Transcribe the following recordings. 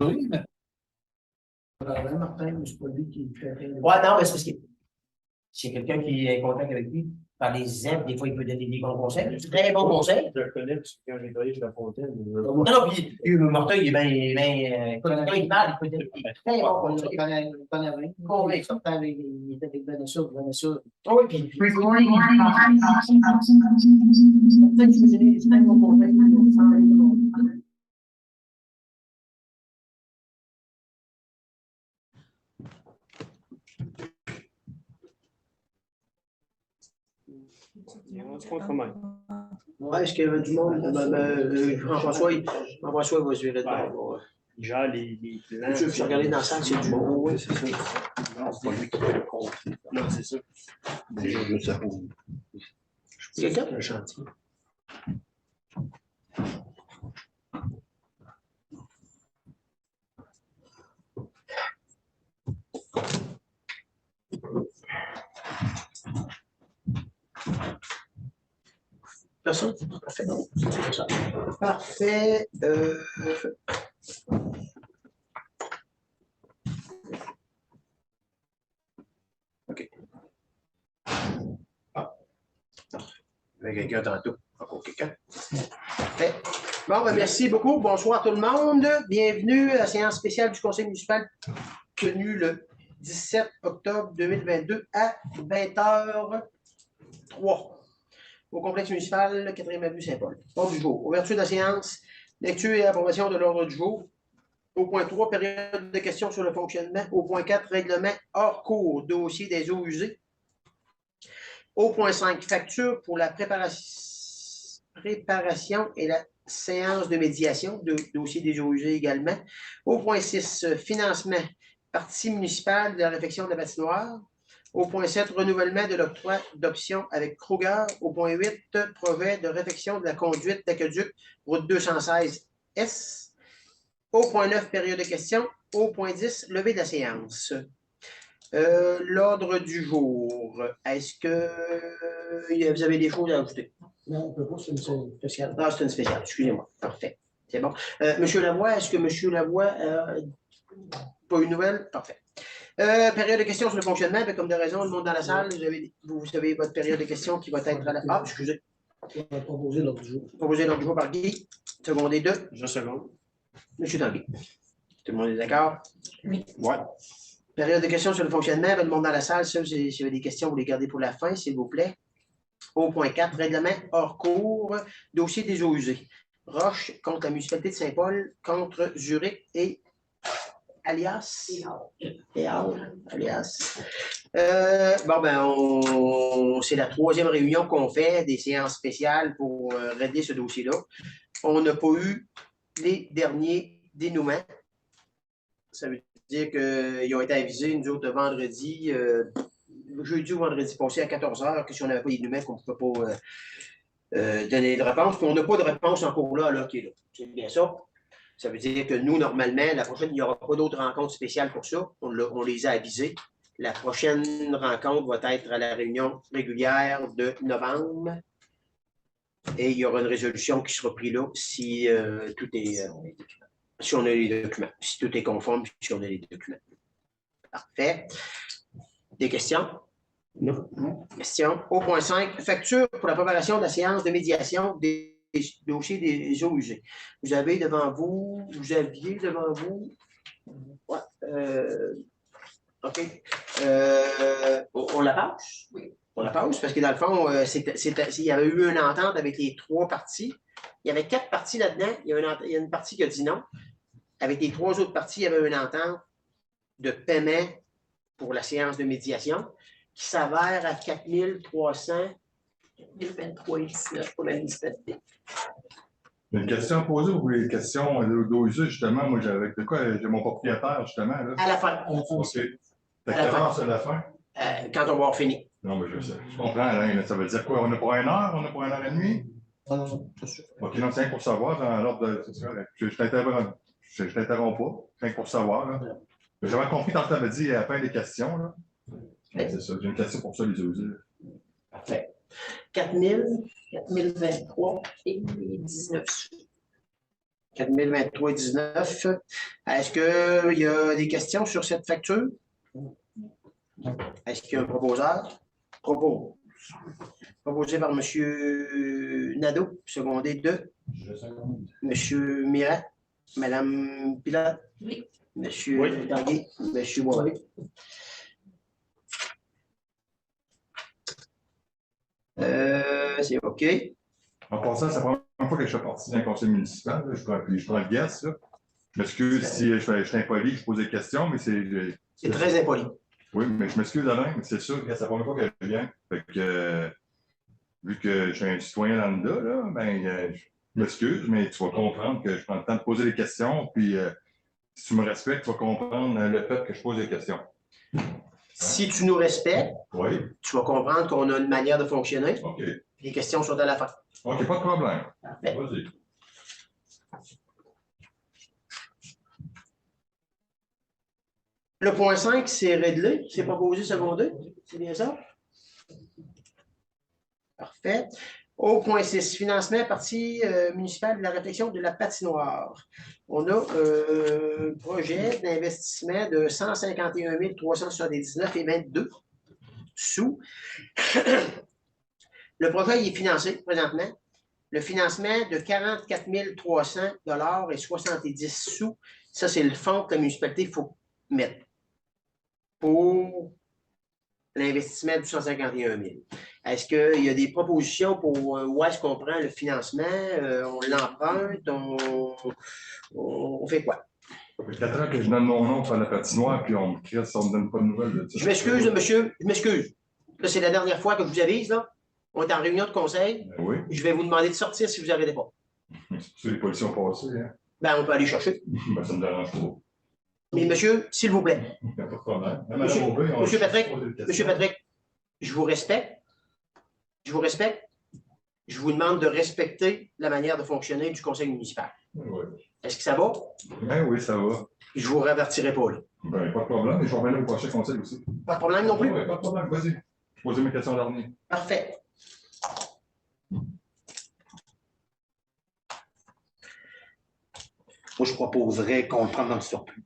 Oui, mais. Martin, c'est pas lui qui fait. Ouais, non, mais c'est parce que c'est quelqu'un qui est en contact avec lui. Par les zèbres, des fois, il peut donner des bons conseils. Très bons conseils. Je le connais parce que quand j'ai travaillé chez La Fontaine. Non, non, puis Martin, il est bien. Quand il parle, il peut donner des très bons conseils. Il était avec Vanessa. Oui, puis. Ouais, est-ce qu'il y avait du monde? Jean-François, il va se virer de bord. Genre les plans. Je vais regarder dans la salle, c'est du monde. Oui, c'est ça. Non, c'est pas lui qui fait le compte. Non, c'est ça. Déjà, je sais pas. C'est quelqu'un qui a un chantier. Personne? Parfait. Non. Parfait. OK. Ah. Il y avait quelqu'un tantôt. Encore quelqu'un. Parfait. Bon, ben, merci beaucoup. Bonsoir tout le monde. Bienvenue à la séance spéciale du Conseil municipal tenue le 17 octobre 2022 à 20h03 au complexe municipal 4e avenue Saint-Paul. Ordre du jour. Ouverture de la séance. Lecture et approbation de l'ordre du jour. Au point 3, période de questions sur le fonctionnement. Au point 4, règlement hors cours, dossier des eaux usées. Au point 5, facture pour la préparation et la séance de médiation, dossier des eaux usées également. Au point 6, financement, partie municipale de la réfection de la patinoire. Au point 7, renouvellement de l'octroi d'options avec Kruger. Au point 8, projet de réfection de la conduite d'aqueduc, route 216 S. Au point 9, période de questions. Au point 10, levée de la séance. L'ordre du jour. Est-ce que vous avez des choses à ajouter? Non, on ne peut pas, c'est une spéciale. Ah, c'est une spéciale, excusez-moi. Parfait. C'est bon. Monsieur Lavoie, est-ce que Monsieur Lavoie pas une nouvelle? Parfait. Période de questions sur le fonctionnement, comme de raison, le monde dans la salle, vous avez votre période de questions qui va être à la. Ah, excusez. On va proposer l'ordre du jour. Proposé l'ordre du jour par Guy. Secondé 2. Je seconde. Monsieur Tanguy. Tout le monde est d'accord? Oui. Ouais. Période de questions sur le fonctionnement, le monde dans la salle, ça, si vous avez des questions, vous les gardez pour la fin, s'il vous plaît. Au point 4, règlement hors cours, dossier des eaux usées. Roche contre la municipalité de Saint-Paul, contre Zurich et alias. Alias. Bon, ben, c'est la 3e réunion qu'on fait des séances spéciales pour régler ce dossier-là. On n'a pas eu les derniers dénouements. Ça veut dire qu'ils ont été avisés, nous autres, vendredi, jeudi ou vendredi passé à 14h, que si on n'avait pas les dénouements, qu'on ne pouvait pas donner de réponse. Puis on n'a pas de réponse encore là, qui est là. C'est bien ça. Ça veut dire que nous, normalement, la prochaine, il n'y aura pas d'autres rencontres spéciales pour ça. On les a avisés. La prochaine rencontre va être à la réunion régulière de novembre. Et il y aura une résolution qui sera prise là si tout est. Si on a les documents. Si tout est conforme, si on a les documents. Parfait. Des questions? Non. Question. Au point 5, facture pour la préparation de la séance de médiation des dossiers des eaux usées. Vous aviez devant vous. Ouais, OK. On la passe? Oui. On la passe parce que dans le fond, il y avait eu une entente avec les 3 parties. Il y avait 4 parties là-dedans. Il y a une partie qui a dit non. Avec les 3 autres parties, il y avait une entente de paiement pour la séance de médiation qui s'avère à 4300. 1023,19 pour la municipalité. Une question à poser ou les questions d'eau usée, justement, moi, avec de quoi, j'ai mon propriétaire, justement. Là. À la fin. OK. C'est à la fin? Quand on va avoir fini. Non, mais je sais. Je comprends, Alain. Ça veut dire quoi? On a pour 1 heure? On a pour 1h30? Non, c'est sûr. OK, non, c'est rien pour savoir, dans l'ordre de. C'est ça, je t'interromps pas. C'est rien pour savoir, là. J'avais compris quand tu avais dit à la fin des questions, là. C'est ça, j'ai une question pour ça, les eaux usées. Parfait. 4023 et 19 sous. 4023,19. Est-ce qu'il y a des questions sur cette facture? Est-ce qu'il y a un proposeur? Proposé par M. Nadeau, secondé de M. Mirat, Mme Pilote, Oui. M. Tanguay, M. Boisvert. C'est OK. En passant, c'est la première fois que je fais partie d'un conseil municipal. Là. Je prends le guess. Là. Je m'excuse si je suis impoli, je pose des questions, mais C'est très impoli. Oui, mais je m'excuse Alain, mais c'est sûr que c'est la première fois que je viens. Fait que, vu que je suis un citoyen lambda, là, ben, je m'excuse, mais tu vas comprendre que je prends le temps de poser des questions, puis si tu me respectes, tu vas comprendre le fait que je pose des questions. Si tu nous respectes, Oui. tu vas comprendre qu'on a une manière de fonctionner. OK. Les questions sont à la fin. OK, pas de problème. Parfait. Vas-y. Le point 5, c'est réglé. C'est proposé secondé. C'est bien ça? Parfait. Au point 6, financement partie municipale de la réflexion de la patinoire. On a un projet d'investissement de 151 379,22 sous. Le projet est financé présentement. Le financement de 44 300 et 70 sous. Ça, c'est le fonds que la municipalité faut mettre pour l'investissement de 151 000. Est-ce qu'il y a des propositions pour où est-ce qu'on prend le financement? On l'emprunte? On fait quoi? Ça fait 4 ans que je donne mon nom pour la patinoire, puis on me crée si on ne donne pas de nouvelles de ça. Je m'excuse, monsieur. Je m'excuse. Là, c'est la dernière fois que je vous avise. Là. On est en réunion de conseil. Ben oui. Je vais vous demander de sortir si vous n'arrêtez pas. C'est les policiers ont passé. Hein? Ben, on peut aller chercher. Ben, ça ne me dérange pas. Mais monsieur, s'il vous plaît. Il n'y a pas de problème. Monsieur Patrick, je vous respecte. Je vous respecte. Je vous demande de respecter la manière de fonctionner du conseil municipal. Oui. Est-ce que ça va? Ben oui, ça va. Je vous revertirai pas, là. Ben, pas de problème. Et je reviendrai au prochain conseil aussi. Pas de problème non plus? Oui, pas de problème. Vas-y. Je poser mes questions dernières. Parfait. Moi, je proposerais qu'on le prenne dans le surplus.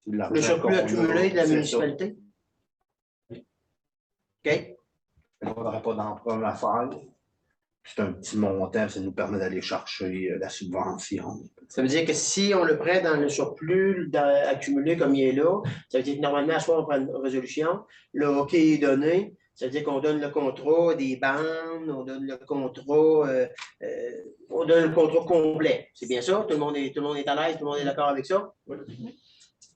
Le surplus accumulé de la municipalité? OK. On n'aura pas d'emprunt à faire. C'est un petit montant, ça nous permet d'aller chercher la subvention. Ça veut dire que si on le prend dans le surplus accumulé comme il est là, ça veut dire que normalement, à ce soir, on prend une résolution. Le OK est donné. Ça veut dire qu'on donne le contrat des bandes, on donne le contrat complet. C'est bien ça? Tout le monde est à l'aise? Tout le monde est d'accord avec ça? Oui.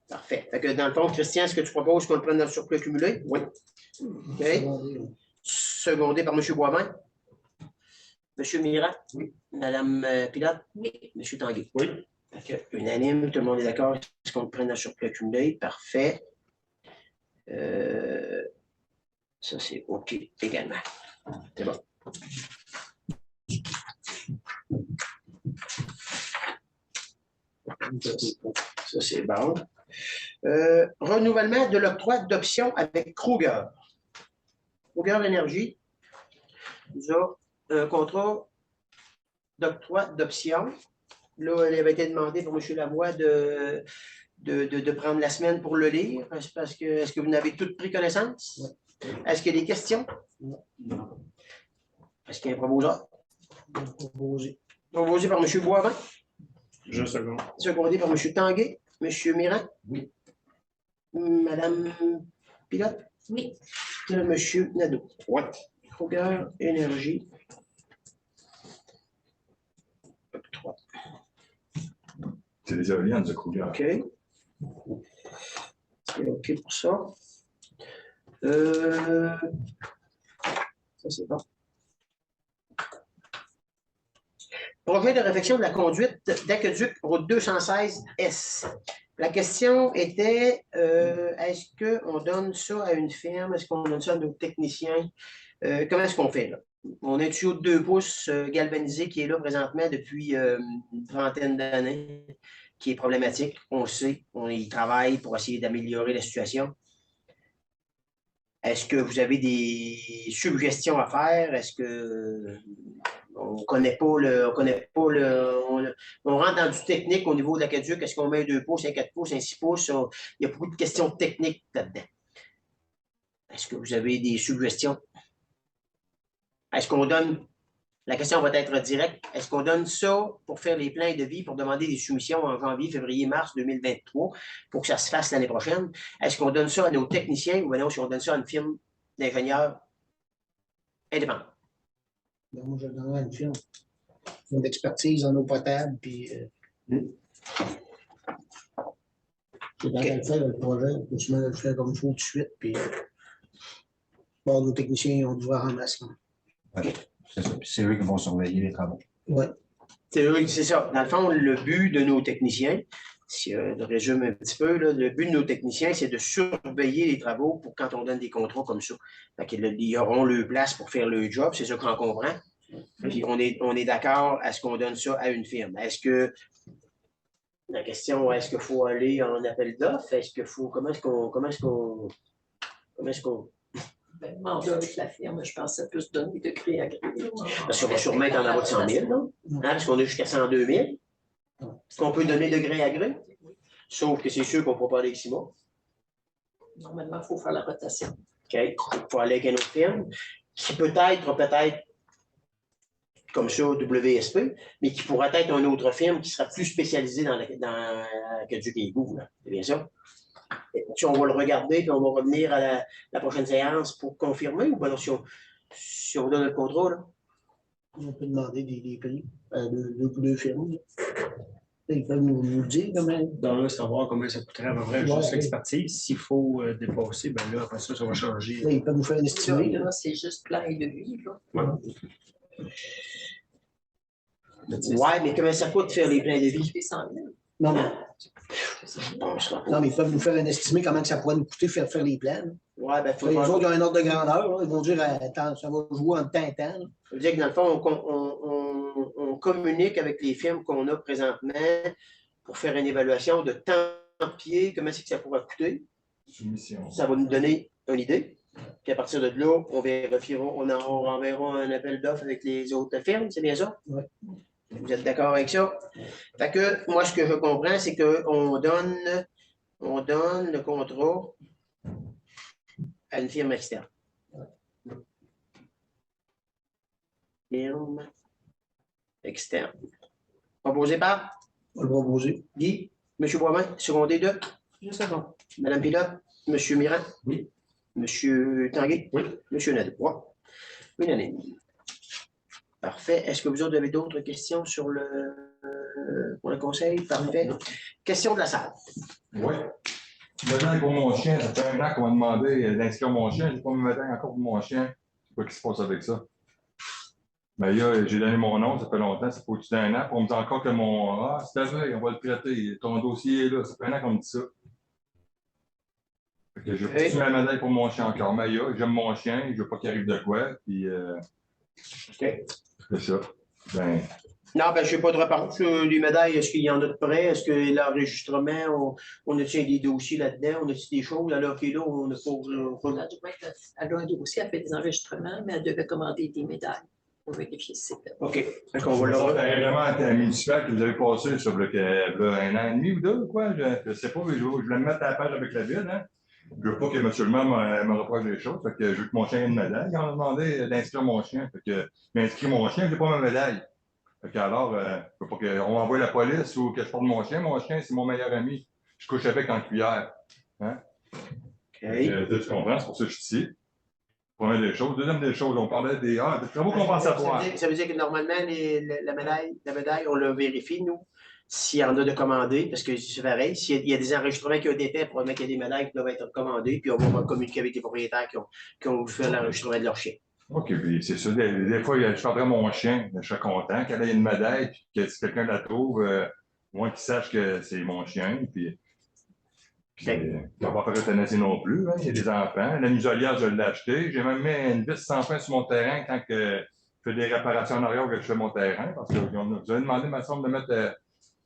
Parfait. Fait que dans le fond, Christian, est-ce que tu proposes qu'on le prenne dans le surplus accumulé? Oui. OK. Secondé par M. Boisvert. M. Mirat? Oui. Mme Pilote? Oui. M. Tanguay? Oui. Unanime, tout le monde est d'accord. Est-ce qu'on le prenne dans le surplus accumulé? Parfait. Ça, c'est OK également. C'est bon. Ça, c'est bon. Renouvellement de l'octroi d'options avec Kruger. Kruger Énergie nous a un contrat d'octroi d'options. Là, il avait été demandé pour M. Lavoie de prendre la semaine pour le lire. Est-ce que vous n'avez toutes pris connaissance? Oui. Est-ce qu'il y a des questions? Non. Est-ce qu'il y a un proposeur? Proposé. Proposé par M. Boivin? Je second. Secondé par M. Tanguay. M. Mirand? Oui. Mme Pilote? Oui. M. Nadeau? Oui. Kruger Énergie. C'est les éoliennes de Kruger. OK. C'est OK pour ça. Ça, c'est bon. Projet de réflexion de la conduite d'aqueduc route 216S. La question était, est-ce qu'on donne ça à une firme? Est-ce qu'on donne ça à nos techniciens? Comment est-ce qu'on fait là? On a un tuyau de 2 pouces galvanisé qui est là présentement depuis une trentaine d'années, qui est problématique. On le sait, on y travaille pour essayer d'améliorer la situation. Est-ce que vous avez des suggestions à faire? Est-ce que On connaît pas on rentre dans du technique au niveau de l'aqueduc. Est-ce qu'on met un 2 pouces, un 4 pouces, un 6 pouces? Il y a beaucoup de questions techniques là-dedans. Est-ce que vous avez des suggestions? Est-ce qu'on donne, la question va être directe, est-ce qu'on donne ça pour faire les plans de vie, pour demander des soumissions en janvier, février, mars 2023, pour que ça se fasse l'année prochaine? Est-ce qu'on donne ça à nos techniciens ou bien si on donne ça à une firme d'ingénieurs indépendants? Moi, je donnerais une firme d'expertise en eau potable, puis c'est dans le faire le projet, on peut se mettre à le faire comme il faut tout de suite, puis bon, nos techniciens ils ont dû voir en masse. C'est ça. Puis c'est eux qui vont surveiller les travaux. Oui. C'est ça. Dans le fond, le but de nos techniciens, si je résume un petit peu, là, le but de nos techniciens, c'est de surveiller les travaux pour quand on donne des contrats comme ça. Fait qu'ils auront leur place pour faire le job, c'est ça qu'on comprend. Puis on est d'accord à ce qu'on donne ça à une firme. Est-ce que la question, est-ce qu'il faut aller en appel d'offres? Est-ce qu'il faut. Comment est-ce qu'on. Ben, mandat avec la firme, je pense que ça peut se donner de gré à gré. Parce qu'on va sûrement être en avant de 100 000, non? Hein, parce qu'on est jusqu'à 102 000. Est-ce qu'on peut donner de gré à gré? Sauf que c'est sûr qu'on ne peut pas aller avec 6 mois. Normalement, il faut faire la rotation. OK. Il faut aller avec une autre firme qui peut-être comme ça, WSP, mais qui pourrait être une autre firme qui sera plus spécialisée que du Guégout. C'est bien ça? On va le regarder, puis on va revenir à la prochaine séance pour confirmer ou pas? Donc, si on donne le contrôle. On peut demander des prix à deux firmes. Ils peuvent nous dire comment. Dans là, savoir combien ça coûterait à peu près juste l'expertise. S'il faut dépasser, ben là, après ça va changer. Là, ils peuvent nous faire un estimé. Là, c'est juste plein de vie. Là. Ouais, mais comment ça coûte faire les plans de vie? 100 000. Non, mais Non, ils peuvent nous faire un estimé comment ça pourrait nous coûter faire les plans. Ouais, ben, faut Les faire... autres, ils ont un ordre de grandeur. Là. Ils vont dire, attends, ça va jouer en temps et temps. Là. Ça veut dire que dans le fond, on communique avec les firmes qu'on a présentement pour faire une évaluation de temps-pied, comment c'est que ça pourrait coûter. Soumission. Ça va nous donner une idée. Puis à partir de là, on vérifiera, on enverra un appel d'offres avec les autres firmes, c'est bien ça? Oui. Vous êtes d'accord avec ça? Fait que moi, ce que je comprends, c'est qu'on donne le contrat à une firme externe. Firme externe. Proposé par On va le proposer. Guy, M. Boisvin, secondé de Mme Pilote, M. Mirand. Oui. M. Tanguay. Oui. M. Nadeau. Ouais. Unanime. Parfait. Est-ce que vous autres avez d'autres questions pour le conseil? Parfait. Question de la salle. Oui. Médaille pour mon chien, ça fait 1 an qu'on m'a demandé d'inscrire mon chien. Je n'ai pas mis médaille encore pour mon chien. Je ne sais pas ce qui se passe avec ça. Mais là, j'ai donné mon nom, ça fait longtemps, c'est pas au-dessus d'1 an. Puis on me dit encore que c'est vrai, on va le traiter. Ton dossier est là. Ça fait 1 an qu'on me dit ça. Fait que je vais pousser ma médaille pour mon chien encore. Mais j'aime mon chien, je ne veux pas qu'il arrive de quoi. Puis, OK. c'est ça. Ben, Non, ben, je ne sais pas de réponse. Les médailles, est-ce qu'il y en a de près? Est-ce que l'enregistrement, on a-t-il des dossiers là-dedans? On a-t-il des choses? Alors, OK, là, on a pas. Elle a un dossier, elle fait des enregistrements, mais elle devait commander des médailles pour vérifier si c'est fait. OK. Fait qu'on va le un règlement municipal que vous avez passé sur le, 1 an et demi ou 2 ou quoi? Je ne sais pas, mais je voulais me mettre à la page avec la ville. Hein? Je ne veux pas que M. le maire me reproche des choses. Fait que je veux que mon chien ait une médaille. Ils ont demandé d'inscrire mon chien. Fait que m'inscris mon chien, je n'ai pas ma médaille. Fait que alors, je ne veux pas qu'on envoie la police ou que je porte mon chien. Mon chien, c'est mon meilleur ami. Je couche avec en cuillère. Hein? OK. Tu comprends? C'est pour ça que je suis ici. Première des choses. Deuxième des choses, on parlait des travaux compensatoires. Ça veut dire que normalement, la médaille, on le vérifie, nous, s'il y en a de commandés, parce que c'est pareil. S'il y a des enregistrements qui ont été faits, probablement qu'il y a des médailles qui doivent être commandées, puis on va communiquer avec les propriétaires qui ont fait l'enregistrement de leur chien. OK, puis c'est ça. Des fois, je perdrais mon chien, je serais content qu'elle ait une médaille, puis que si quelqu'un la trouve, moi qui sache que c'est mon chien, puis on va pas faire euthanasie non plus, hein, il y a des enfants. La muselière, je l'ai acheté. J'ai même mis une vis sans fin sur mon terrain quand je fais des réparations en arrière que je fais mon terrain, parce que vous avez demandé, ma somme, de mettre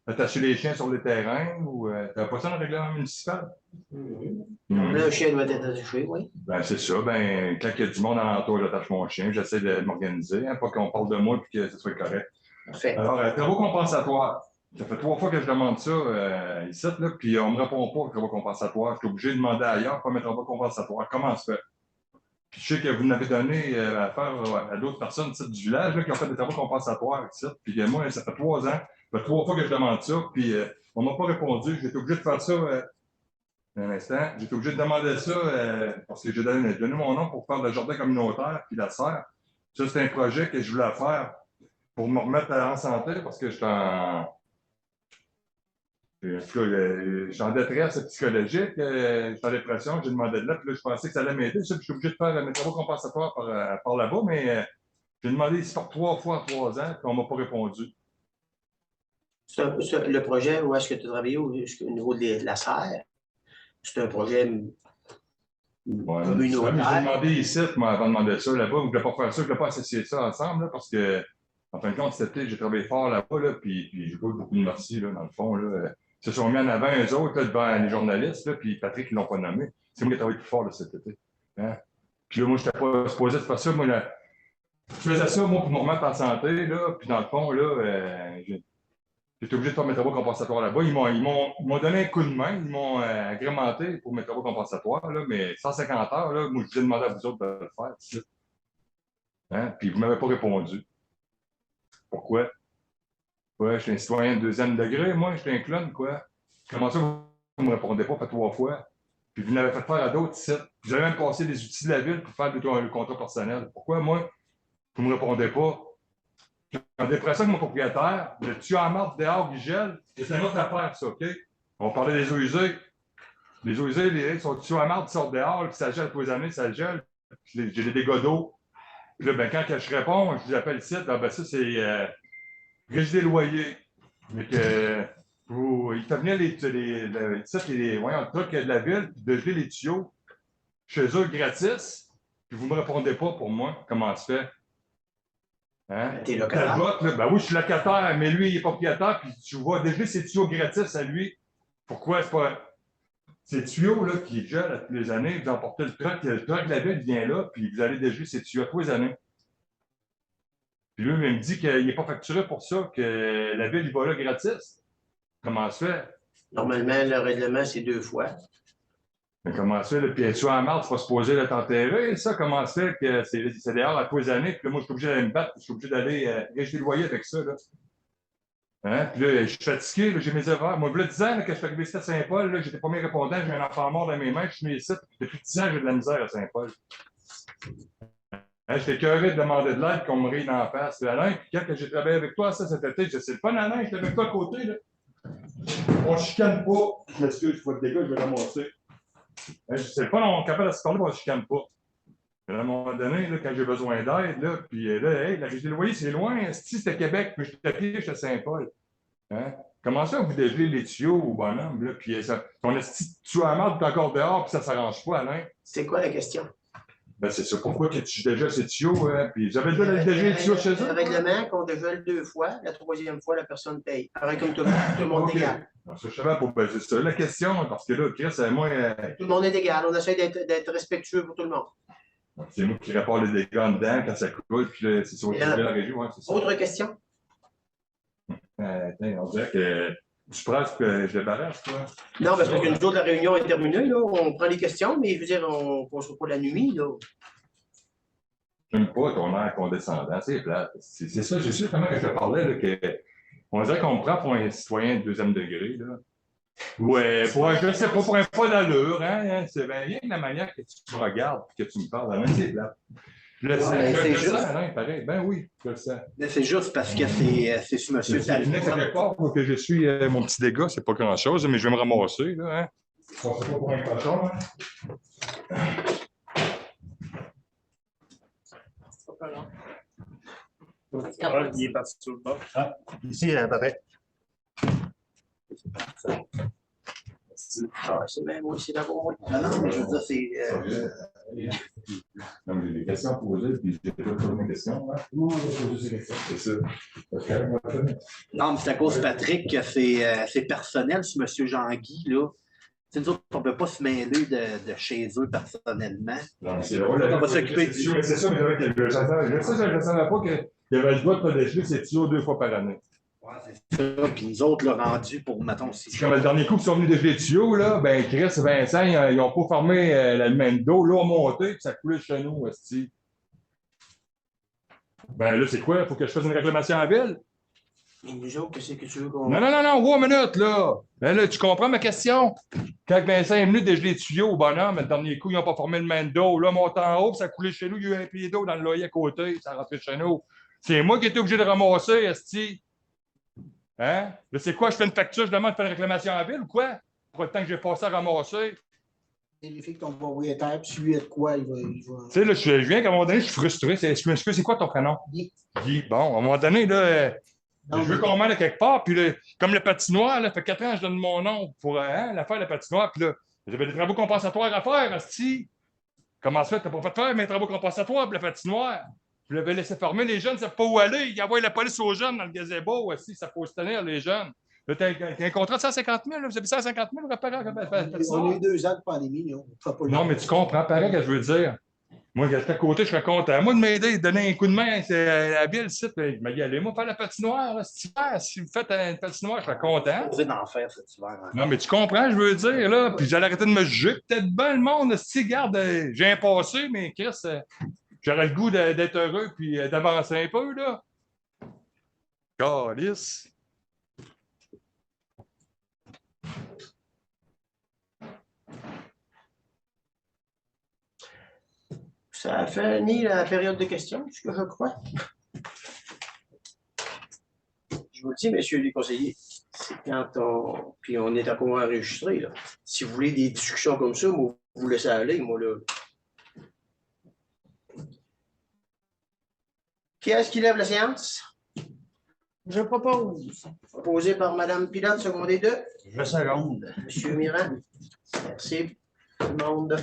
attacher les chiens sur les terrains ou t'avais pas ça dans le règlement municipal? Là, le chien doit être attaché, oui. Ben, c'est ça. Ben, quand il y a du monde alentour, j'attache mon chien. J'essaie de m'organiser, hein, pas qu'on parle de moi et que ce soit correct. Parfait. Alors, travaux compensatoires. Ça fait 3 fois que je demande ça ici, là, puis on me répond pas aux travaux compensatoires. Je suis obligé de demander ailleurs pour mes travaux compensatoires. Comment ça se fait? Puis je sais que vous n'avez donné à faire à d'autres personnes ici, du village là, qui ont fait des travaux compensatoires ici. Puis moi, ça fait 3 ans. Ça fait 3 fois que je demande ça, puis on m'a pas répondu. J'étais obligé de faire ça. Un instant, j'étais obligé de demander ça parce que j'ai donné mon nom pour faire le jardin communautaire puis la serre. Ça, c'est un projet que je voulais faire pour me remettre en santé parce que j'étais en détresse psychologique, j'étais en dépression, j'ai demandé de l'aide, puis là, je pensais que ça allait m'aider. Je suis obligé de faire mes travaux compensatoires par là-bas, mais j'ai demandé ici par 3 fois en 3 ans, puis on ne m'a pas répondu. Le projet, où est-ce que tu as travaillé au niveau de la serre? C'est un projet communautaire. J'ai demandé ici, moi, avant de demander ça là-bas, je ne voulais pas faire ça, je ne voulais pas associer ça ensemble, là, parce que, en fin de compte, cet été, j'ai travaillé fort là-bas, là, puis j'ai pas eu beaucoup de merci, là, dans le fond. Là. Ils se sont mis en avant, eux autres, là, devant les journalistes, là, puis Patrick, ils ne l'ont pas nommé. C'est moi qui ai travaillé plus fort là, cet été. Hein? Puis là, moi, je n'étais pas supposé de faire ça. Moi, là, je faisais ça, moi, pour me remettre en santé, là, puis dans le fond, là, j'étais obligé de faire mes travaux compensatoires là-bas. Ils m'ont donné un coup de main, ils m'ont agrémenté pour mes travaux compensatoires, là, mais 150 heures, là, moi, je vous ai demandé à vous autres de le faire. Hein? Puis vous ne m'avez pas répondu. Pourquoi? Ouais, je suis un citoyen de 2e degré, moi, je suis un clown, quoi. Comment ça, vous ne me répondez pas, fait 3 fois? Puis vous l'avez fait faire à d'autres sites. Vous avez même passé des outils de la ville pour faire le contrat personnel. Pourquoi, moi, vous ne me répondez pas? En dépression avec mon propriétaire, le tuyau en marde dehors qui gèle, c'est une autre affaire, ça, OK? On parlait des eaux usées. Les eaux usées, son tuyau en marde qui sort dehors, puis ça gèle tous les années, ça gèle. J'ai des dégâts d'eau. Puis là, ben, quand je réponds, je vous appelle le site, ben, ça, c'est Régie des loyers. Mais que il fait venir le truc de la ville, puis de geler les tuyaux chez eux gratis, puis vous ne me répondez pas pour moi. Comment ça se fait? Hein? T'es locataire. Ben oui, je suis locataire, mais lui, il est propriétaire, puis tu vois dégeler ses tuyaux gratis à lui. Pourquoi c'est pas. Ces tuyaux là, qui gèlent à tous les années, vous emportez le truck de la ville vient là, puis vous allez dégeler ces tuyaux à tous les années. Puis lui, il me dit qu'il n'est pas facturé pour ça, que la ville, il va là gratis. Comment ça se fait? Normalement, le règlement, c'est 2 fois. Mais comment ça se fait? Là? Puis tu es en marde, tu vas se poser le t'enterrer, ça? Comment ça se fait que c'est dehors à tous les années? Puis là, moi, je suis obligé d'aller me battre, je suis obligé d'aller réger le loyer avec ça. Là. Hein? Puis là, je suis fatigué, j'ai mes erreurs. Moi, il y a 10 ans là, que je suis arrivé ici à Saint-Paul, j'étais pas bien répondant, j'ai un enfant mort dans mes mains, je suis né ici. Depuis 10 ans, j'ai de la misère à Saint-Paul. Hein, j'étais écœuré de demander de l'aide qu'on me rit dans la face. Alain, puis quand j'ai travaillé avec toi ça cet été, je sais pas, Alain, j'étais avec toi à côté. Là. On ne chicane pas. Je m'excuse, je vois le dégât, je vais ramasser. Hein, je sais pas, on est capable de se parler, on ne chicane pas. Mais à un moment donné, là, quand j'ai besoin d'aide, là, puis là, hey, la régie des loyers, c'est loin. Si c'était Québec, puis je suis à pied, je suis à Saint-Paul. Hein? Comment ça, vous dégelez les tuyaux au bonhomme, là, puis ton esti tuyau à marde, puis encore dehors, puis ça ne s'arrange pas, Alain? C'est quoi la question? Ben, c'est ça. Pourquoi que tu dégèles ces tuyaux? Hein? Puis j'avais déjà dégélé les tuyaux chez eux. Le règlement qu'on dégèle 2 fois, la 3e fois, la personne paye. Pareil comme tout le monde est égal. Je savais pour c'est ça la question, parce que là, Chris, moi. Tout le monde est égal. On essaie d'être respectueux pour tout le monde. C'est moi qui répare les dégâts en dedans quand ça coule, puis là, c'est sur la région. Ouais, c'est ça. Autre question? On dirait que tu penses que je débarrasse, toi? Non, parce que nous autres, la réunion est terminée. Là. On prend les questions, mais je veux dire, on ne pose pas la nuit. Là. J'aime pas ton air condescendant, c'est plate. C'est ça, j'ai su comment que je te parlais, là, que on dirait qu'on me prend pour un citoyen de 2e degré. Là. Ouais, je sais pas, pour un pas d'allure, hein, c'est bien la manière que tu me regardes et que tu me parles, c'est plate. C'est juste. Alain, pareil. Ben oui, je le sens. C'est juste parce que c'est sur monsieur. C'est une quelque part pour que je suis mon petit dégât, c'est pas grand-chose, mais je vais me ramasser, là, hein. C'est pas pour un cochon, hein. C'est pas long. Il est parti sur le bord. Ici, pareil. Ah, c'est même moi, c'est d'abord moi. Non, non, mais je veux dire, c'est. Non, mais j'ai des questions à poser, puis j'ai pas posé mes questions. Hein? Moi, j'ai posé ces questions. C'est ça. OK, on va faire. Non, mais c'est à cause de Patrick que c'est personnel sur M. Jean-Guy, là. Tu sais, nous autres, on ne peut pas se mêler de chez eux personnellement. Non, mais c'est drôle. On va s'occuper du. C'est ça, mais avec le chasseur. Je ne savais pas qu'il y avait le droit de protéger ses tuyaux 2 fois par année. Ouais, c'est ça. Puis nous autres, le rendu pour, mettons, si. Comme le dernier coup qu'ils sont venus dégeler les tuyaux, là, ben Chris et Vincent, ils n'ont pas formé la main d'eau, l'eau a monté, puis ça coulait chez nous, esti. Ben là, c'est quoi? Il faut que je fasse une réclamation en ville? Mais nous autres, qu'est-ce que tu veux qu'on. Non, 3 minutes, là. Ben là, tu comprends ma question? Quand Vincent est venu dégeler les tuyaux, bonhomme, le dernier coup, ils n'ont pas formé le main d'eau, là, monté en haut, puis ça coulait chez nous, il y a eu un pied d'eau dans le loyer à côté, ça rentrait chez nous. C'est moi qui étais obligé de ramasser, esti. Hein? Là, c'est quoi? Je fais une facture, je demande de faire une réclamation en ville ou quoi? Pour le temps que j'ai passé à ramasser. Vérifier que ton propriétaire, puis lui, de quoi, il va. Tu sais, là, je viens qu'à un moment donné, je suis frustré. Je m'excuse, c'est quoi ton prénom? Guy. Guy. Bon, à un moment donné, là, Non, je veux qu'on m'aille quelque part. Puis là, comme le patinoire, là, ça fait 4 ans que je donne mon nom pour l'affaire de la patinoire. Puis là, j'avais des travaux compensatoires à faire, asti. Comment ça fait? T'as pas fait faire mes travaux compensatoires pour la patinoire? Je l'avais laissé fermer, les jeunes ne savent pas où aller. Ils envoient la police aux jeunes dans le gazebo, aussi, ça faut se tenir, les jeunes. Là, t'as un contrat de 150 000, là, vous avez 150 000 réparé on a eu 2 ans de pandémie, là. Non, mais tu comprends, pareil, que je veux dire. Moi, j'étais à côté, je serais content. Moi, de m'aider, de donner un coup de main à la ville, site, je me dis, allez-moi faire la patinoire, là, cet hiver. Si vous faites une patinoire, je serais content. Vous êtes en faire cet hiver. Hein. Non, mais tu comprends, je veux dire, là. Puis j'allais arrêter de me juger. Peut-être bien le monde, si, garde, j'ai un passé, mais Chris, j'aurais le goût d'être heureux puis d'avancer un peu, là. Calice. Ça a fini la période de questions, ce que je crois. Je vous le dis, messieurs les conseillers, c'est quand on. Puis on est encore enregistré, là. Si vous voulez des discussions comme ça, moi, vous laissez aller, moi, là. Qui est-ce qui lève la séance? Je propose. Proposé par Mme Pilote, secondé 2. Je seconde. Monsieur Mirand. Merci. Tout le monde.